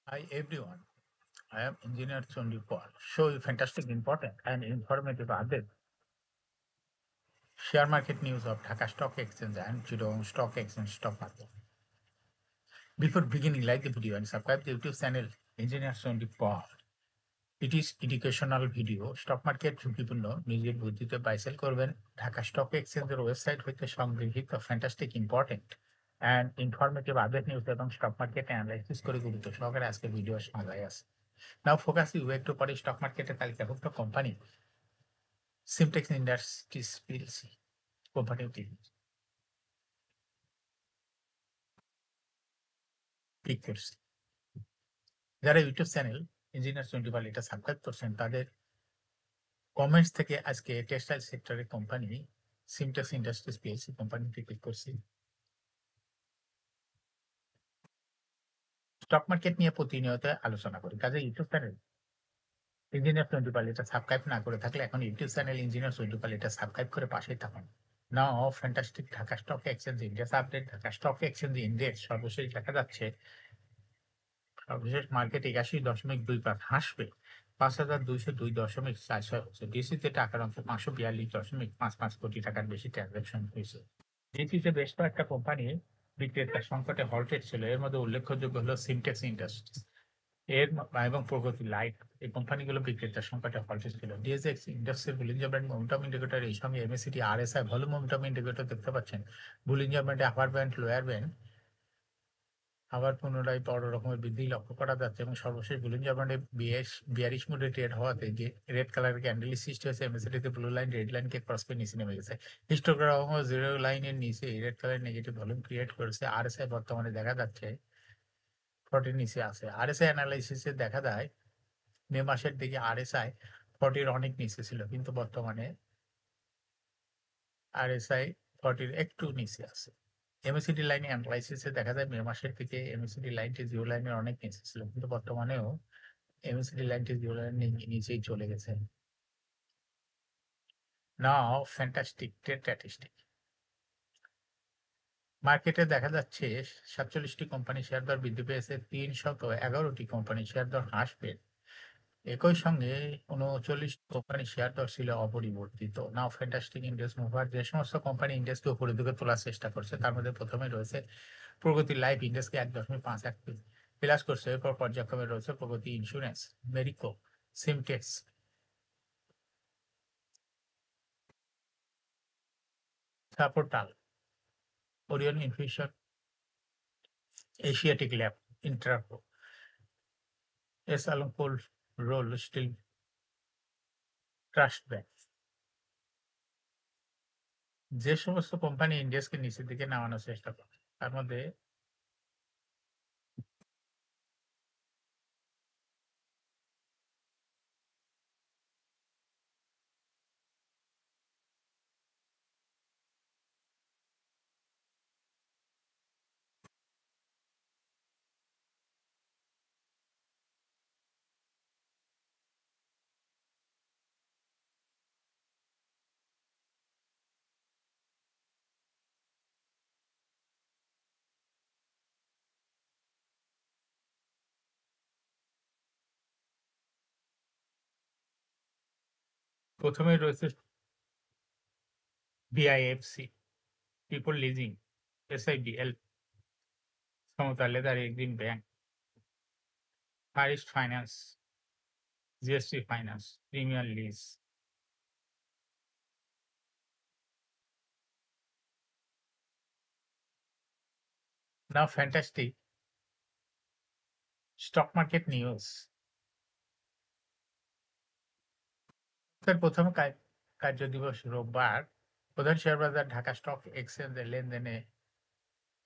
Hi everyone, I am Engineer Chondi Paul. Show you fantastic, important and informative update. Share market news of Dhaka Stock Exchange and Chittagong Stock Exchange stock market. Before beginning, like the video and subscribe the YouTube channel Engineer Chondi Paul. It is educational video. Stock market ঝুঁকিপূর্ণ নিজের বুদ্ধিতে buy sell করবেন Dhaka stock এক্সচেঞ্জের website হইতে সংগৃহীত fantastic important and informative update news এবং stock market analysis করে গুরুত্ব সহকারে আজকে ভিডিও সাজায় আছে। নাও ফোকাস ইউ একটু পরে স্টক মার্কেটের তালিকাভুক্ত কোম্পানি সিমটেক্স ইন্ডাস্ট্রিজ পিএলসি কোম্পানিটি ক্লিক করছে। যারা ইউটিউব চ্যানেল ইঞ্জিনিয়ার 25 এটা সাবস্ক্রাইব করছেন তাদের কমেন্টস থেকে আজকে টেক্সটাইল সেক্টরের কোম্পানি সিমটেক্স ইন্ডাস্ট্রিজ পিএলসি কোম্পানিতে ক্লিক করছি। স্টক মার্কেট নিয়ে প্রতিনিয়ত আলোচনা করি, কাজে ইউটিউব চ্যানেল ইঞ্জিনিয়ার 25 এটা সাবস্ক্রাইব না করে থাকলে এখন ইউটিউব চ্যানেল ইঞ্জিনিয়ার 25 এটা সাবস্ক্রাইব করে পাশেই থাকুন। Now fantastic Dhaka stock exchange index update. Dhaka stock exchange index সর্বশেষ দেখা যাচ্ছে সর্বশেষ মার্কেট 81.25 হাসবে 5,202.46 হচ্ছে। ডিসিতে টাকার অঙ্ক 542.55 কোটি টাকার বেশি ট্রানজাকশন হয়েছে। ডিসিতে বেশ কয়েকটা কোম্পানি বিক্রেতার সংকটে হল্টেড ছিল, এর মধ্যে উল্লেখযোগ্য হলো সিমটেক্স ইন্ডাস্ট্রিজ এবং প্রগতি লাইট। এই কোম্পানিগুলো বিক্রেতার সংকটে হল্টেড ছিল। ডিএসএক্স ইন্ডাস্ট্রির বুলিঞ্জার ব্যান্ড মোমেন্টাম ইন্ডিকেটর, এই সঙ্গে MACT RSI volume momentum indicator দেখতে পাচ্ছেন। বুলিঞ্জার ব্যান্ডে আপার ব্যান্ড লোয়ার ব্যান্ড আবার পুনরায় বড় রকমের বৃদ্ধি লক্ষ্য করা যাচ্ছে এবং সর্বশেষ বুলিঞ্জার ব্যান্ডে বিয়ারিশ মুডে ট্রেড হওয়াতে যে রেড কালারের ক্যান্ডেল সৃষ্টি হয়েছে, এমএসিটিতে ব্লু লাইন রেড লাইনকে ক্রস করে নিচে নেমে গেছে। হিস্টোগ্রাম জিরো লাইনের নিচে red colour negative volume create করেছে। আরএসআই বর্তমানে দেখা যাচ্ছে 40 নিচে আছে। আরএসআই অ্যানালাইসিসে দেখা যায় মে মাসের দিকে আরএসআই 40 অনেক নিচে ছিল, কিন্তু বর্তমানে আরএসআই 40 একটু নিচে আছে। এমএসিডি লাইন অ্যানালাইসিসে দেখা যায় মে মাসের দিকে এমএসিডি লাইনটি জিরো লাইনের অনেক নিচে ছিল, কিন্তু বর্তমানেও এমএসিডি লাইনটি জিরো লাইনের নিচেই চলে গেছে। নাও ফ্যান্টাস্টিক ট্রেড স্ট্যাটিস্টিক। মার্কেটে দেখা যাচ্ছে 47টি কোম্পানি শেয়ার দর বৃদ্ধি পেয়েছে, 311টি কোম্পানি শেয়ার দর হ্রাস পেয়ে। একই সঙ্গে 39 কোম্পানি শেয়ার দর ছিল অপরিবর্তিত। নাও ফ্যান্টাস্টিক ইন্ডেক্স মুভার যে সমস্ত কোম্পানি ইন্ডেক্সকে উপরের দিকে তোলার চেষ্টা করছে তার মধ্যে প্রথমে রয়েছে প্রগতি লাইফ, ইন্ডেক্সকে 1.51 প্লাস করছে। এরপর পর্যায়ক্রমে রয়েছে প্রগতি ইন্স্যুরেন্স, মেরিকো, সিমটেক্স, সাপোর্টাল, Orion Infusion, Asiatic Lab, Intraco, S Alam Cold Roll Steel, Trust Bank. যে সমস্ত কোম্পানি ইন্ডেক্সকে নিচের দিকে নামানোর চেষ্টা করে তার মধ্যে প্রথমে রয়েছে BIFC, People Leasing, SIBL, Samata Leather, Exim Bank, First Finance, GST Finance, Premier Lease. Now fantastic stock market news. প্রথম কার্য দিবস রোববার। প্রধান শেয়ার বাজার ঢাকা স্টক এক্সচেঞ্জের লেনদেনে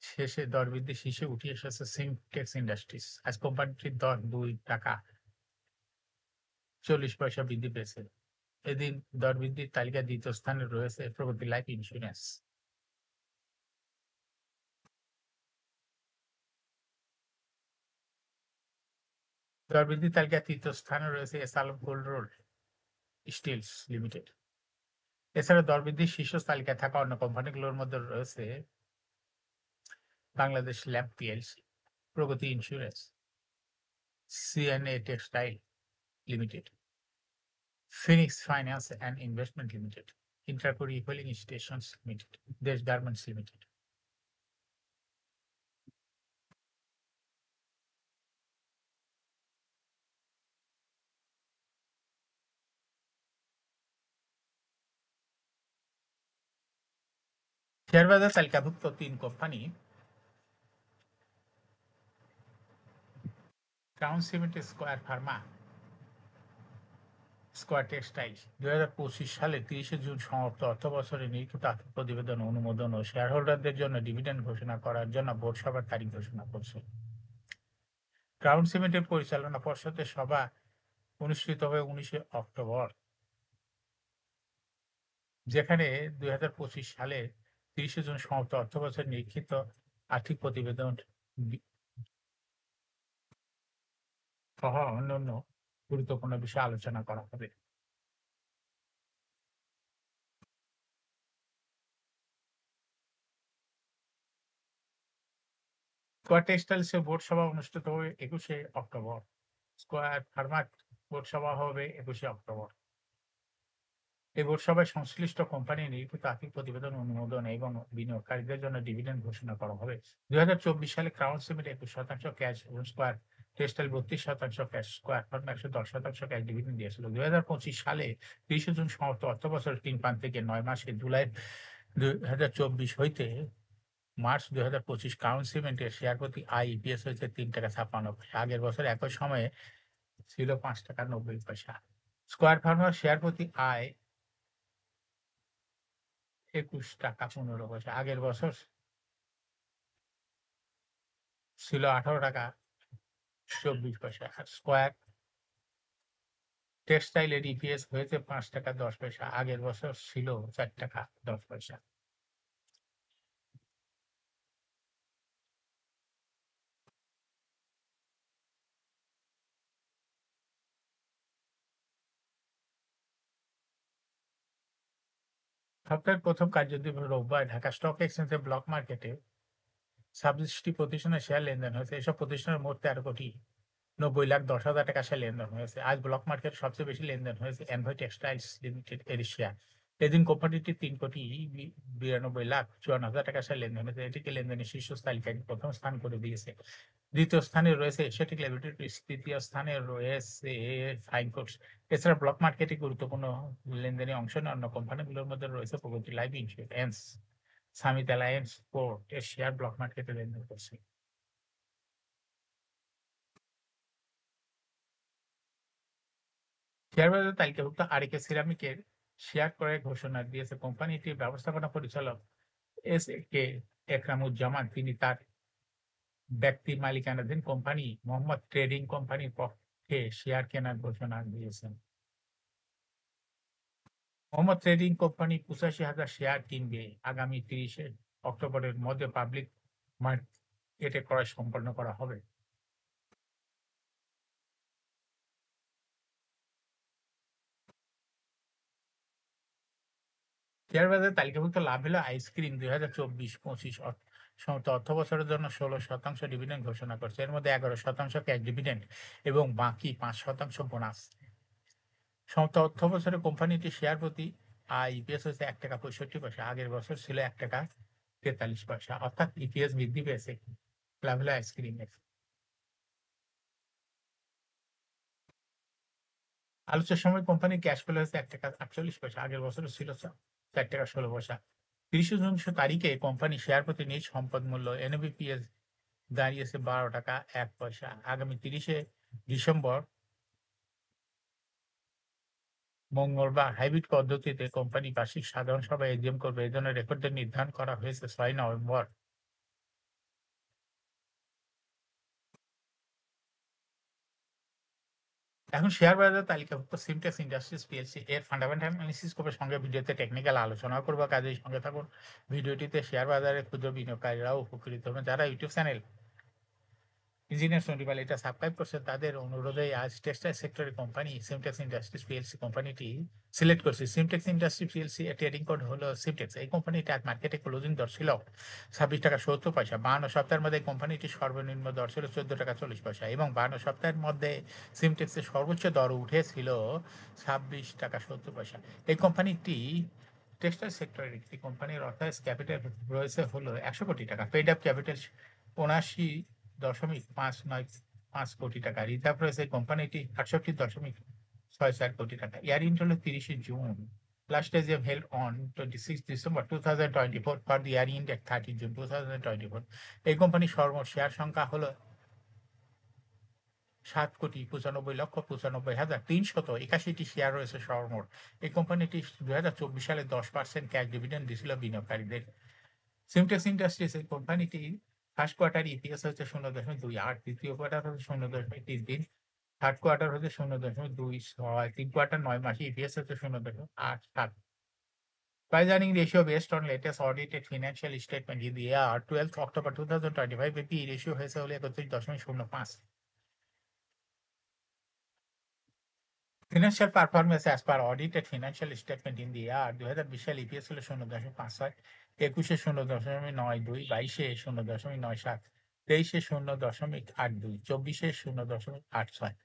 শেষে দরবৃদ্ধি শীর্ষে উঠে এসেছে সিমটেক্স ইন্ডাস্ট্রিজ। আজ কোম্পানিটির দর 2 টাকা 40 পয়সা বৃদ্ধি পেয়েছে। এদিন দরবৃদ্ধির তালিকায় দ্বিতীয় স্থানে রয়েছে প্রগতি লাইফ ইন্স্যুরেন্স। দরবৃদ্ধির তালিকায় তৃতীয় স্থানে রয়েছে S Alam Cold Rolled Steels Limited. এছাড়া দরবৃদ্ধির শীর্ষ তালিকায় থাকা অন্য কোম্পানিগুলোর মধ্যে রয়েছে Bangladesh Lab PLC, Pragati Insurance, CNA Textile Limited, Phoenix Finance and Investment Limited, ইন্টারকোরি হুইলিং Stations Limited, Desh Garments Limited. শেয়ারবাজার তালিকাভুক্ত ৩ company: Crown Cement, Square Pharma, Square Textile. ২০২৫ সালে ৩০ জুন সমাপ্ত অর্থবছরে নির্মিত আর্থিক প্রতিবেদন অনুমোদন ও শেয়ার হোল্ডারদের জন্য ডিভিডেন্ড ঘোষণা করার জন্য বোর্ড সভার তারিখ ঘোষণা করছে। ক্রাউন সিমেন্টের পরিচালনা পর্ষদের সভা অনুষ্ঠিত হবে ১৯ অক্টোবর, যেখানে ২০২৫ সালে ৩০ জুন সমাপ্ত অর্থবছরে লিখিত আর্থিক প্রতিবেদন সহ অন্যান্য গুরুত্বপূর্ণ বিষয়ে আলোচনা করা হবে। স্কয়ার টেক্সটাইলসের বোর্ড সভা অনুষ্ঠিত হবে ২১ অক্টোবর। স্কয়ার ফার্মার বোর্ড সভা হবে ২১ অক্টোবর। এই বোর্ড সভায় সংশ্লিষ্ট কোম্পানির নির্মিত আর্থিক প্রতিবেদন অনুমোদন এবং বিনিয়োগকারীদের জন্য ডিভিডেন্ড ঘোষণা করা হবে। ২০২৪ সালে ক্রাউন সিমেন্ট ২১% ক্যাশ এবং square textile ৩২% cash, square Pharma ১১০% cash dividend দিয়েছিল। ২০২৫ সালে ৩০ জুন সমাপ্ত অর্থবছরের ৩ প্রান্ত থেকে ৯ মাসে জুলাই ২০২৪ হইতে মার্চ ২০২৫ ক্রাউন সিমেন্টের শেয়ার প্রতি ইপিএস হয়েছে ৳৩.৫৬। আগের বছর একই সময়ে ছিল ৳৫.৯০। স্কয়ার ফার্মার শেয়ার প্রতি ৳২১.১৫। আগের বছর ছিল ৳১৮.২৪। আর স্কয়ার টেক্সটাইলের ইপিএস হয়েছে ৳৫.১০। আগের বছর ছিল ৳৪.১০। সপ্তাহের প্রথম কার্যদিবস রোববার ঢাকা স্টক এক্সচেঞ্জের ব্লক মার্কেটে ২৬টি প্রতিষ্ঠানের শেয়ার লেনদেন হয়েছে। এসব প্রতিষ্ঠানের মোট ১৩,৯০,১০,০০০ টাকা শেয়ার লেনদেন হয়েছে। আজ ব্লক মার্কেটে সবচেয়ে বেশি লেনদেন হয়েছে এনভয় টেক্সটাইলস লিমিটেড এর শেয়ার। এদিন কোম্পানিটি ৩,৯২,৫৪,০০০ টাকা শেয়ার লেনদেন হয়েছে। এটিকে লেনদেনের শীর্ষ তালিকায় প্রথম স্থান করে দিয়েছে। দ্বিতীয় স্থানে রয়েছে এশিয়াটিক ল্যাবরেটরিজ, তৃতীয় স্থানে রয়েছে ফাইন ফুডস। এছাড়া ব্লক মার্কেটে গুরুত্বপূর্ণ লেনদেনে অংশ নেওয়া অন্য কোম্পানিগুলোর মধ্যে রয়েছে প্রগতি life insurance, summit alliance port এর শেয়ার ব্লক মার্কেটে লেনদেন করছে। শেয়ার বাজারে তালিকাভুক্ত আরিকে সিরামিকের শেয়ার ক্রয়ের ঘোষণা দিয়েছে কোম্পানিটির ব্যবস্থাপনা পরিচালক এস কে একরামুজ্জামান। তিনি তার ব্যক্তি মালিকানাধীন কোম্পানি মোহাম্মদ ট্রেডিং কোম্পানির পক্ষে শেয়ার কেনার ঘোষণা দিয়েছেন। মোহাম্মদ ট্রেডিং কোম্পানি ৮৫,০০০ শেয়ার কিনবে। আগামী ৩০ অক্টোবরের মধ্যে পাবলিক মার্কেটে ক্রয় সম্পন্ন করা হবে। শেয়ার বাজারে তালিকাভুক্ত লাভ হলো আইসক্রিম ২০২৪-২৫ সমস্ত অর্থবছরের জন্য ১৬% ডিভিডেন্ড ঘোষণা করছে। এর মধ্যে ১১% ক্যাশ ডিভিডেন্ড এবং বাকি ৫% বোনাস। সমস্ত অর্থবছরে কোম্পানিটির শেয়ার প্রতি ইপিএস হয়েছে ৳১.৬৫। আগের বছর ছিল ৳১.৪৩। অর্থাৎ ইপিএস বৃদ্ধি পেয়েছে লাভ হলো আইসক্রিমের। আলোচ্য সময় কোম্পানির ক্যাশ ফ্লো হয়েছে ৳১.৪৮। আগের বছর ছিল ৳৪.১৬। ৩০ জুন তারিখে কোম্পানি শেয়ার প্রতি নিজ সম্পদ মূল্য এনবিপিএস দাঁড়িয়েছে ৳১২.১। আগামী ৩০ ডিসেম্বর মঙ্গলবার হাইব্রিড পদ্ধতিতে কোম্পানি বার্ষিক সাধারণ সভা এজিএম করবে। এজন্য রেকর্ড ডেট নির্ধারণ করা হয়েছে ৬ নভেম্বর। এখন শেয়ার বাজার তালিকাভুক্ত সিমটেক্স ইন্ডাস্ট্রিজ পিএলসি এর ফান্ডামেন্টাল অ্যানালিসিস করবে, সঙ্গে ভিডিওতে টেকনিক্যাল আলোচনা করব। কাজেই সঙ্গে থাকুন। ভিডিওটিতে শেয়ার বাজারে ক্ষুদ্র বিনিয়োগকারীরাও উপকৃত হবেন। যারা ইউটিউব চ্যানেল ইঞ্জিনিয়ার সন্ডিপাল এটা সাবস্ক্রাইব করছে তাদের অনুরোধে আজ টেক্সটাইল সেক্টরের কোম্পানি সিমটেক্স ইন্ডাস্ট্রিজ পিএলসি কোম্পানিটি সিলেক্ট করছে। সিমটেক্স ইন্ডাস্ট্রি পিএলসি এর ট্রেডিং কোড হলো সিমটেক্স। এই কোম্পানিটা আজ মার্কেটে ক্লোজিং দর ছিল 26 টাকা 70 পয়সা। 52 সপ্তাহের মধ্যে কোম্পানিটির সর্বনিম্ন দর ছিল 14 টাকা 40 পয়সা এবং 52 সপ্তাহের মধ্যে সিমটেক্সের সর্বোচ্চ দর উঠেছিল 26 টাকা 70 পয়সা। এই কোম্পানিটি টেক্সটাইল সেক্টরের একটি কোম্পানির অথরাইজ ক্যাপিটাল রয়েছে হলো 100 কোটি টাকা। পেইড আপ ক্যাপিটাল 79.595 কোটি টাকা। রিজার্ভ রয়েছে কোম্পানিটি 68.64 কোটি টাকা। ইয়ার ইন্ড হলো 30 June. Last days held on 26 December 2024 for the year ইন্ড 30 June 2024। এই কোম্পানির শেয়ার সংখ্যা হলো 7,95,95,381টি শেয়ার রয়েছে সর্বমোট। এই কোম্পানিটি 2024 সালে 10% ক্যাশ ডিভিডেন্ড দিয়েছিল বিনিয়োগকারীদের। সিমটেক্স ইন্ডাস্ট্রিজ এই কোম্পানিটি ফার্স্ট কোয়ার্টার ইপিএস হচ্ছে 0.28, দ্বিতীয় কোয়ার্টার হচ্ছে 0.33, থার্ড কোয়ার্টার হচ্ছে 0.26, তিন কোয়ার্টার 9 মাসে ইপিএস হচ্ছে 0.87। Price earning ratio based on latest audited financial statement in the year 12th October 2025 PE ratio হয়েছে হলো 31.05। Financial performance as per audited financial statement in the year 2020 সালে EPS হলো 0.56, 21-এ 0.92, 22-এ 0.97, 23-এ 0.82, 24-এ 0.86।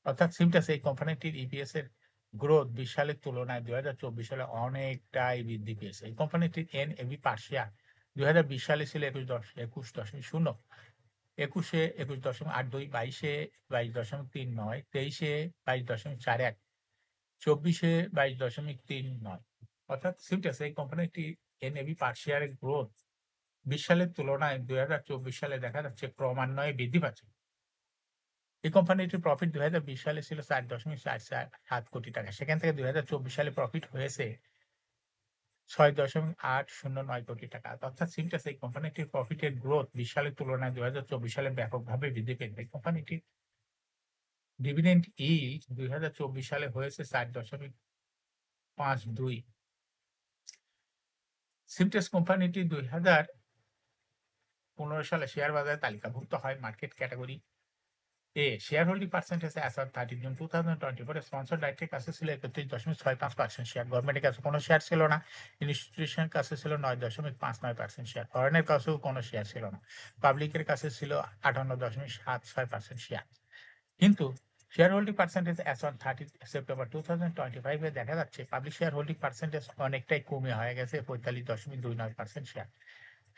অর্থাৎ সিমটাস এই কোম্পানিটির ইপিএস এর গ্রোথ 20 সালের তুলনায় 2024 সালে অনেকটাই বৃদ্ধি পেয়েছে। এই কোম্পানিটির এনএভি পার শেয়ার 2020 সালে ছিল 21.0, 21-এ 21.82, 22-এ 22.39, 23-এ 22.41, 24-এ 22.39। অর্থাৎ সিমটেক্স এই কোম্পানিটি এনএভি পার শেয়ারের গ্রোথ 20 সালের তুলনায় 2024 সালে দেখা যাচ্ছে ক্রমান্বয়ে বৃদ্ধি পাচ্ছে। এই কোম্পানিটির প্রফিট 2020 সালে ছিল 4.447 কোটি টাকা। সেখান থেকে 2024 সালে প্রফিট হয়েছে 6.809 কোটি টাকা। অর্থাৎ সিমটেক্স এই কোম্পানিটির প্রফিটের গ্রোথ 20 সালের তুলনায় 2024 সালে ব্যাপকভাবে বৃদ্ধি পেয়েছে। এই কোম্পানিটির ডিভিডেন্ড ইল্ড 2024 সালে হয়েছে 4.52। সিমটেক্স কোম্পানিটি 2015 সালে শেয়ার বাজারে তালিকাভুক্ত হয়। Market category A share holding percentage as on 30 June 2024 sponsor ডাইরেক্টের কাছে ছিল 31.65% শেয়ার, গভর্নমেন্টের কাছে কোনো শেয়ার ছিল না, ইনস্টিটিউশনের কাছে ছিল 9.59% শেয়ার, ফরেনের কাছেও কোনো শেয়ার ছিল না, পাবলিকের কাছে ছিল 58.76% শেয়ার। কিন্তু share holding percentage as on 30 September 2025 এ দেখা যাচ্ছে পাবলিক শেয়ার হোল্ডিং পার্সেন্টেজ অনেকটাই কমে হয়ে গেছে 45.29% শেয়ার।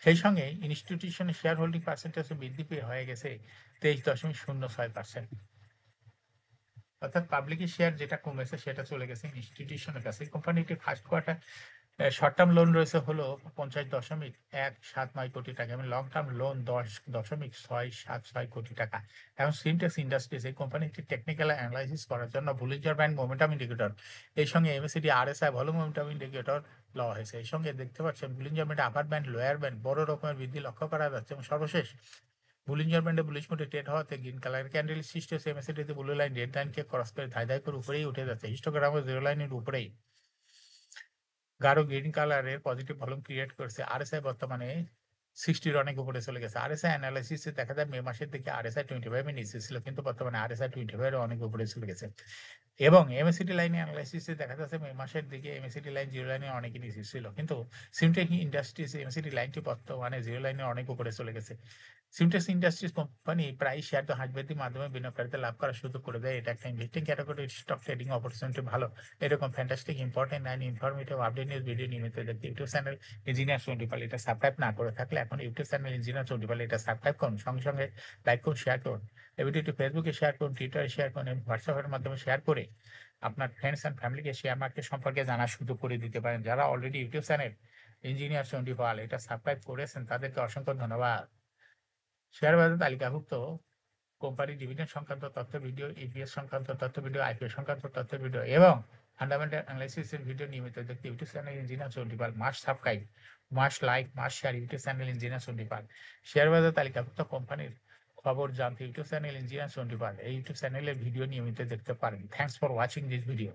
সেই সঙ্গে ইনস্টিটিউশনের শেয়ার হোল্ডিং পার্সেন্টেজ বৃদ্ধি পেয়ে হয়ে গেছে 23.06%। অর্থাৎ পাবলিকের শেয়ার যেটা কমেছে সেটা চলে গেছে ইনস্টিটিউশনের কাছে। কোম্পানিটির first quarter short term loan রয়েছে হলো 50.179 কোটি টাকা এবং লং টার্ম লোন 10.676 কোটি টাকা। এখন সিমটেক্স ইন্ডাস্ট্রিজ এই কোম্পানিটির টেকনিক্যাল অ্যানালাইসিস করার জন্য বুলিঞ্জার ব্যান্ড মোমেন্টাম ইন্ডিকেটর, এই সঙ্গে MACD RSI volume momentum indicator লওয়া হয়েছে। এই সঙ্গে দেখতে পাচ্ছেন Bollinger band upper band lower band বড় রকমের বৃদ্ধি লক্ষ্য করা যাচ্ছে এবং সর্বশেষ বুলিঞ্জার ব্যান্ডে বুলিশ মোডে ট্রেড হওয়াতে গ্রিন কালার ক্যান্ডেল সৃষ্টি হচ্ছে। এমএসিডিতে ব্লু লাইন রেড লাইনকে ক্রস করে ধাই করে উপরেই উঠে যাচ্ছে। হিস্টোগ্রামে জিরো লাইনের উপরেই গাঢ় গ্রিন কালারের পজিটিভ ভলিউম ক্রিয়েট করছে। আরএসআই বর্তমানে 60-র অনেক উপরে চলে গেছে। আরএসআই অ্যানালাইসিসে দেখা যায় মে মাসের দিকে আরএসআই 25 এর নিচে ছিল, কিন্তু বর্তমানে আরএসআই 25 এর অনেক উপরে চলে গেছে। এবং এমএসিডি লাইনে অ্যানালাইসিসে দেখা যাচ্ছে মে মাসের দিকে এমএসিডি লাইন জিরো লাইনে অনেকই নিচে ছিল, কিন্তু সিমটেক্স ইন্ডাস্ট্রিজ এমএসিডি লাইনটি বর্তমানে জিরো লাইনে অনেক উপরে চলে গেছে। সিমটেক্স ইন্ডাস্ট্রিজ কোম্পানি প্রায় শেয়ার তো হাঁসবৃদ্ধির মাধ্যমে বিনিয়োগকারীদের লাভ করার সুযোগ করে দেয়। এটা একটা investing category stock trading opportunity ভালো। এরকম fantastic important and informative update news video নিয়মিত দেখতে ইউটিউব চ্যানেল ইঞ্জিনিয়ার চন্ডিপাল এটা সাবস্ক্রাইব না করে থাকলে এখন ইউটিউব চ্যানেল ইঞ্জিনিয়ার চন্ডিপাল এটা সাবস্ক্রাইব করুন, সঙ্গে সঙ্গে লাইক করুন, শেয়ার করুন। এই ভিডিওটি ফেসবুকে শেয়ার করুন, টুইটারে শেয়ার করুন এবং হোয়াটসঅ্যাপের মাধ্যমে শেয়ার করে আপনার ফ্রেন্ডস অ্যান্ড ফ্যামিলিকে শেয়ার মার্কেট সম্পর্কে জানার সুযোগ করে দিতে পারেন। যারা অলরেডি ইউটিউব চ্যানেল ইঞ্জিনিয়ার চন্ডিপাল এটা সাবস্ক্রাইব করেছেন তাদেরকে অসংখ্য ধন্যবাদ। শেয়ার বাজার তালিকাভুক্ত কোম্পানি ডিভিডেন্ড সংক্রান্ত তথ্য ভিডিও, ইপিএস সংক্রান্ত তথ্য ভিডিও, আইপিও সংক্রান্ত তথ্য ভিডিও এবং ফান্ডামেন্টাল অ্যানালাইসিসের ভিডিও নিয়মিত দেখতে YouTube channel engineer Chandipal must subscribe, must like, must share YouTube channel engineer Chandipal. Share বাজার তালিকাভুক্ত কোম্পানির খবর জানতে ইউটিউব চ্যানেল ইঞ্জিনিয়ার চন্ডিপাল এই ইউটিউব চ্যানেলের ভিডিও নিয়মিত দেখতে পারেন। Thanks for watching this video.